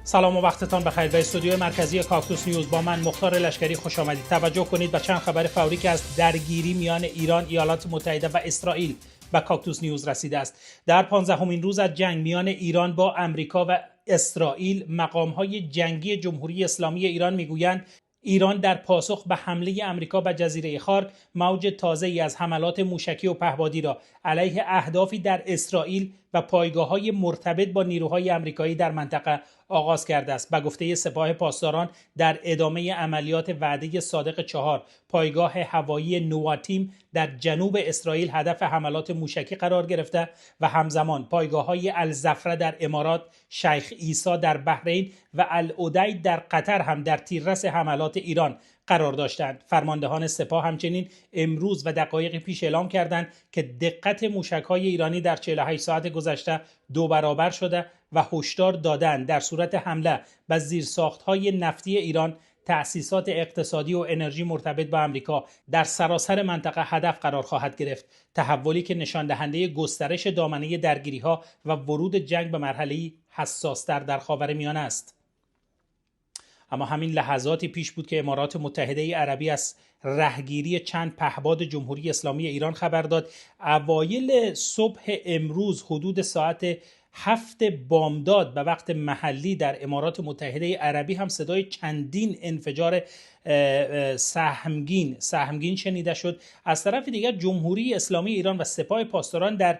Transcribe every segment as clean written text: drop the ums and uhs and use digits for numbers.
سلام و وقتتان بخیر. به استودیوی مرکزی کاکتوس نیوز با من مختار لشکری خوش آمدید. توجه کنید به چند خبر فوری که از درگیری میان ایران، ایالات متحده و اسرائیل به کاکتوس نیوز رسیده است. در 15مین روز از جنگ میان ایران با امریکا و اسرائیل، مقام‌های جنگی جمهوری اسلامی ایران میگویند ایران در پاسخ به حمله امریکا به جزیره خارک موج تازه‌ای از حملات موشکی و پهپادی را علیه اهدافی در اسرائیل و پایگاه‌های مرتبط با نیروهای آمریکایی در منطقه آغاز کرده است. به گفته سپاه پاسداران، در ادامه عملیات وعده صادق 4 پایگاه هوایی نواتیم در جنوب اسرائیل هدف حملات موشکی قرار گرفته و همزمان پایگاه‌های الزفره در امارات، شیخ عیسی در بحرین و العدید در قطر هم در تیررس حملات ایران قرار داشتند. فرماندهان سپاه همچنین امروز و دقایق پیش اعلام کردند که دقت موشک‌های ایرانی در 48 ساعت گذشته 2 برابر شده و هشدار دادند در صورت حمله به زیرساخت‌های نفتی ایران، تأسیسات اقتصادی و انرژی مرتبط با آمریکا در سراسر منطقه هدف قرار خواهد گرفت. تحولی که نشان دهنده گسترش دامنه درگیری‌ها و ورود جنگ به مرحله‌ای حساس‌تر در خاورمیانه است. اما همین لحظاتی پیش بود که امارات متحده عربی از رهگیری چند پهپاد جمهوری اسلامی ایران خبر داد. اوایل صبح امروز حدود ساعت 7 بامداد به وقت محلی در امارات متحده عربی هم صدای چندین انفجار سهمگین شنیده شد. از طرف دیگر جمهوری اسلامی ایران و سپاه پاسداران در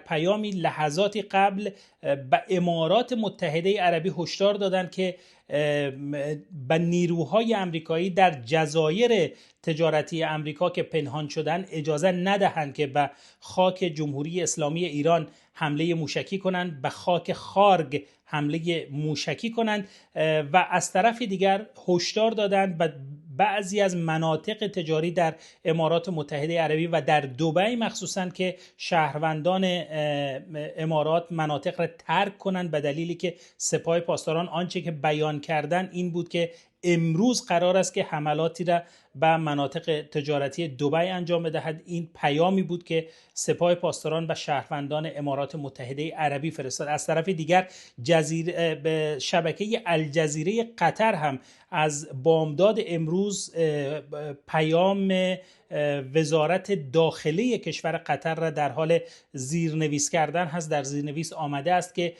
پیامی لحظاتی قبل به امارات متحده عربی هشدار دادند که به نیروهای آمریکایی در جزایر تجارتی آمریکا که پنهان شدن اجازه ندهند که به خاک جمهوری اسلامی ایران حمله موشکی کنند، به خاک خارگ حمله موشکی کنند و از طرف دیگر هشدار دادند به بعضی از مناطق تجاری در امارات متحده عربی و در دبی مخصوصاً که شهروندان امارات مناطق را ترک کنند، به دلیلی که سپاه پاسداران آنچه که بیان کردن این بود که امروز قرار است که حملاتی را به مناطق تجارتی دبی انجام بدهد. این پیامی بود که سپاه پاسداران به شهروندان امارات متحده عربی فرستاد. از طرف دیگر به شبکه الجزیره قطر هم از بامداد امروز پیام وزارت داخلی کشور قطر را در حال زیرنویس کردن هست. در زیرنویس آمده است که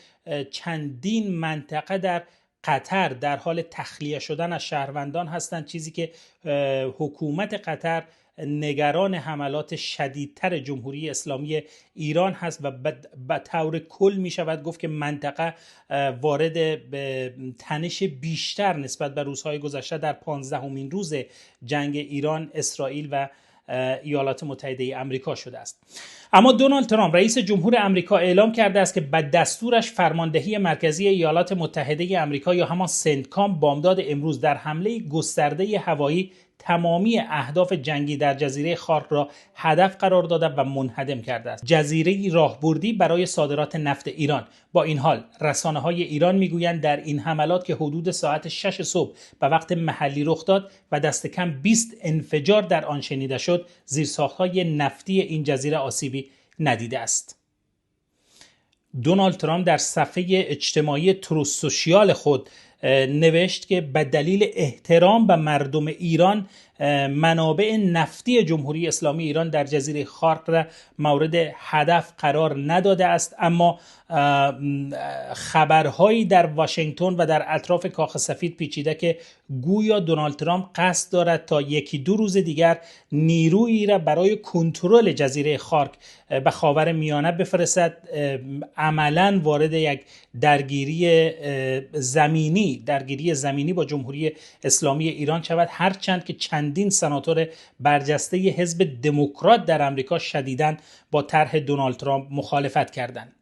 چندین منطقه در قطر در حال تخلیه شدن از شهروندان هستند، چیزی که حکومت قطر نگران حملات شدیدتر جمهوری اسلامی ایران هست و به طور کل می شود گفت که منطقه وارد به تنش بیشتر نسبت به روزهای گذشته در 15مین روز جنگ ایران، اسرائیل و ایالات متحده آمریکا شده است. اما دونالد ترامپ رئیس جمهور آمریکا اعلام کرده است که به دستورش فرماندهی مرکزی ایالات متحده آمریکا یا همان سنتکام بامداد امروز در حمله گسترده هوایی تمامی اهداف جنگی در جزیره خارک را هدف قرار داده و منهدم کرده است. جزیره راهبردی برای صادرات نفت ایران. با این حال رسانه‌های ایران میگویند در این حملات که حدود ساعت 6 صبح به وقت محلی رخ داد و دست کم 20 انفجار در آن شنیده شد، زیرساخت‌های نفتی این جزیره آسیبی ندیده است. دونالد ترامپ در صفحه اجتماعی تروث سوشیال خود نوشت که به دلیل احترام به مردم ایران منابع نفتی جمهوری اسلامی ایران در جزیره خارک را مورد هدف قرار نداده است، اما خبرهایی در واشنگتن و در اطراف کاخ سفید پیچیده که گویا دونالد ترامپ قصد دارد تا 1-2 روز دیگر نیرویی را برای کنترل جزیره خارک به خاورمیانه بفرستد، عملاً وارد یک درگیری زمینی با جمهوری اسلامی ایران شود، هرچند که چندین سناتور برجسته حزب دموکرات در آمریکا شدیداً با طرح دونالد ترامپ مخالفت کردند.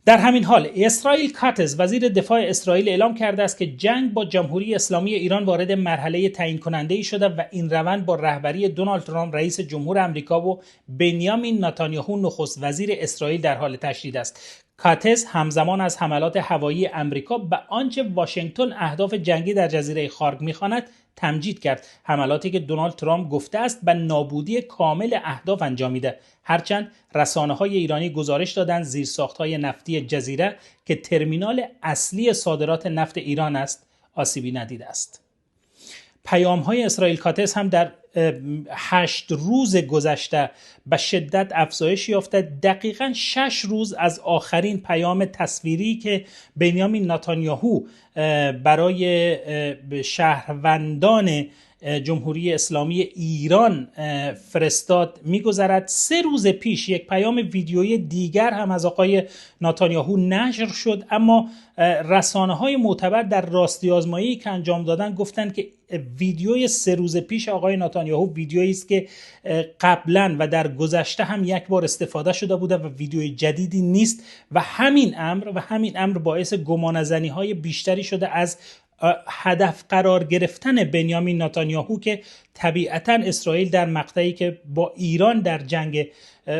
در همین حال اسرائیل کاتز وزیر دفاع اسرائیل اعلام کرده است که جنگ با جمهوری اسلامی ایران وارد مرحله تعیین کننده‌ای شده و این روند با رهبری دونالد ترامپ رئیس جمهور آمریکا و بنیامین نتانیاهو نخست وزیر اسرائیل در حال تشدید است. کاتز همزمان از حملات هوایی آمریکا به آنچه واشنگتن اهداف جنگی در جزیره خارک می‌خواند تمجید کرد. حملاتی که دونالد ترامپ گفته است به نابودی کامل اهداف انجامیده. هرچند رسانه‌های ایرانی گزارش دادند زیرساخت‌های نفتی جزیره که ترمینال اصلی صادرات نفت ایران است آسیبی ندیده است. پیام‌های اسرائیل کاتس هم در 8 روز گذشته به شدت افزایش یافته. دقیقاً 6 روز از آخرین پیام تصویری که بنیامین نتانیاهو برای شهروندان جمهوری اسلامی ایران فرستاد میگذرد. 3 روز پیش یک پیام ویدیویی دیگر هم از آقای نتانیاهو نشر شد، اما رسانه‌های معتبر در راستی آزمایی که انجام دادن گفتند که ویدیوی 3 روز پیش آقای نتانیاهو ویدیویی است که قبلا و در گذشته هم یک بار استفاده شده بوده و ویدیوی جدیدی نیست و همین امر باعث گمانه‌زنی‌های بیشتری شده از هدف قرار گرفتن بنیامین نتانیاهو که طبیعتاً اسرائیل در مقطعی که با ایران در جنگ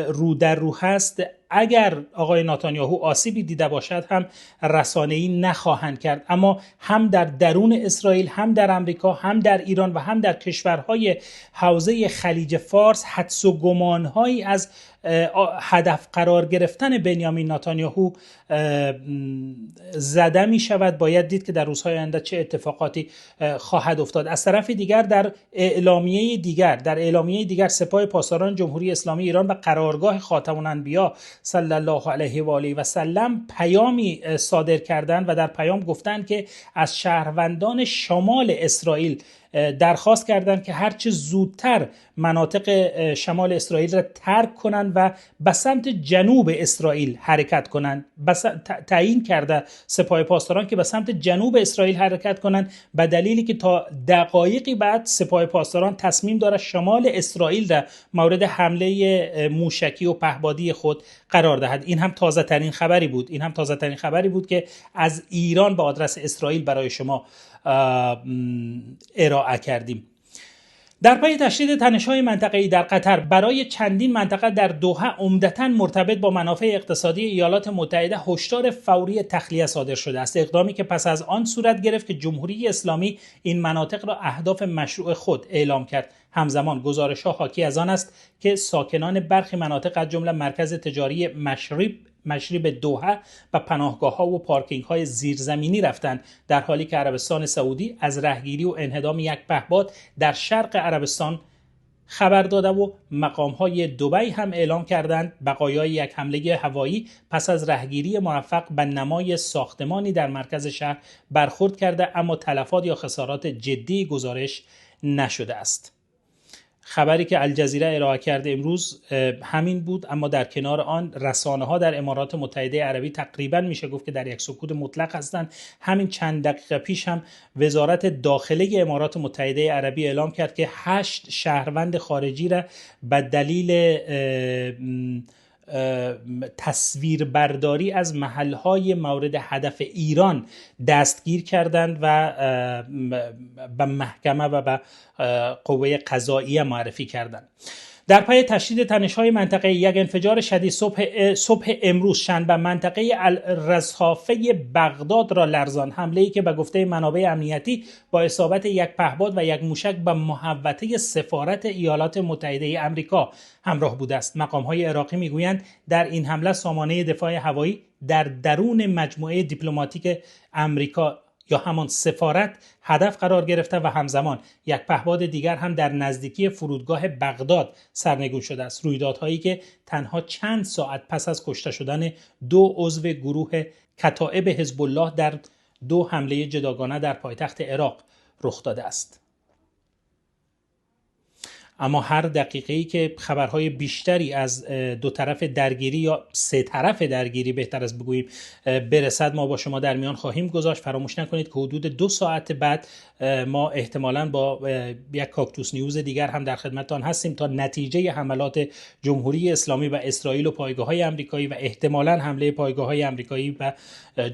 رو در رو هست، اگر آقای نتانیاهو آسیبی دیده باشد هم رسانه‌ای نخواهند کرد. اما هم در درون اسرائیل، هم در امریکا، هم در ایران و هم در کشورهای حوزه خلیج فارس حدس و گمان‌هایی از هدف قرار گرفتن بنیامین نتانیاهو زده می شود. باید دید که در روزهای آینده چه اتفاقاتی خواهد افتاد. از طرف دیگر در اعلامیه دیگر سپاه پاسداران جمهوری اسلامی ایران و قرارگاه خاتم الانبیا صلی الله علیه و آله و سلم پیامی صادر کردند و در پیام گفتند که از شهروندان شمال اسرائیل درخواست کردند که هرچه زودتر مناطق شمال اسرائیل را ترک کنند و به سمت جنوب اسرائیل حرکت کنند. تعیین کرده سپاه پاسداران که به سمت جنوب اسرائیل حرکت کنند، به دلیلی که تا دقایقی بعد سپاه پاسداران تصمیم داره شمال اسرائیل را مورد حمله موشکی و پهپادی خود قرار دهد. این هم تازه ترین خبری بود که از ایران به آدرس اسرائیل برای شما ارائه کردیم. در پی تشدید تنش‌های منطقه‌ای در قطر برای چندین منطقه در دوحه عمدتاً مرتبط با منافع اقتصادی ایالات متحده هشدار فوری تخلیه صادر شده است. اقدامی که پس از آن صورت گرفت که جمهوری اسلامی این مناطق را اهداف مشروع خود اعلام کرد. همزمان گزارش‌ها حاکی از آن است که ساکنان برخی مناطق از جمله مرکز تجاری مشرب دوحه و پناهگاه‌ها و پارکینگ‌های زیرزمینی رفتند، در حالی که عربستان سعودی از رهگیری و انهدام یک پهپاد در شرق عربستان خبر داده و مقام‌های دبی هم اعلام کردند بقایای یک حمله هوایی پس از رهگیری موفق به نمای ساختمانی در مرکز شهر برخورد کرده، اما تلفات یا خسارات جدی گزارش نشده است. خبری که الجزیره ارائه کرده امروز همین بود، اما در کنار آن رسانه‌ها در امارات متحده عربی تقریباً میشه گفت که در یک سکوت مطلق هستند. همین چند دقیقه پیش هم وزارت داخله امارات متحده عربی اعلام کرد که 8 شهروند خارجی را به دلیل تصویربرداری از محلهای مورد هدف ایران دستگیر کردند و به محکمه و به قوه قضاییه معرفی کردند. در پی تشدید تنش‌های منطقه‌ای، یک انفجار شدید صبح امروز شنبه منطقه الرصافه بغداد را لرزاند. حمله‌ای که به گفته منابع امنیتی با اصابت یک پهپاد و یک موشک به محوطه سفارت ایالات متحده آمریکا همراه بوده است. مقام‌های عراقی می‌گویند در این حمله سامانه دفاع هوایی در درون مجموعه دیپلماتیک آمریکا یا همان سفارت هدف قرار گرفته و همزمان یک پهپاد دیگر هم در نزدیکی فرودگاه بغداد سرنگون شده است. رویدادهایی که تنها چند ساعت پس از کشته شدن 2 عضو گروه کتائب حزب الله در 2 حمله جداگانه در پایتخت عراق رخ داده است. اما هر دقیقه‌ای که خبرهای بیشتری از 2 طرف درگیری یا 3 طرف درگیری بهتر از بگوییم برسد، ما با شما در میان خواهیم گذاشت. فراموش نکنید که حدود 2 ساعت بعد ما احتمالاً با یک کاکتوس نیوز دیگر هم در خدمتتان هستیم تا نتیجه حملات جمهوری اسلامی و اسرائیل و پایگاه‌های آمریکایی و احتمالاً حمله پایگاه‌های آمریکایی و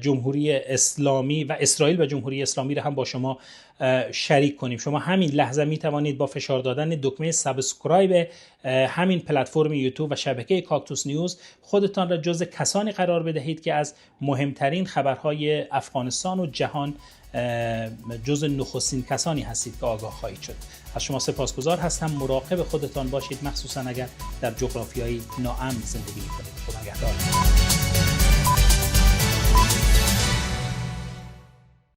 جمهوری اسلامی و اسرائیل و جمهوری اسلامی را هم با شما شریک کنیم. شما همین لحظه می توانید با فشار دادن دکمه سابسکرایب همین پلتفرم یوتیوب و شبکه کاکتوس نیوز خودتان را جزو کسانی قرار بدهید که از مهمترین خبرهای افغانستان و جهان جزو نخستین کسانی هستید که آگاه خواهید شد. از شما سپاسگزار هستم. مراقب خودتان باشید، مخصوصا اگر در جغرافیای ناامن زندگی می‌کنید. خدا نگهدار.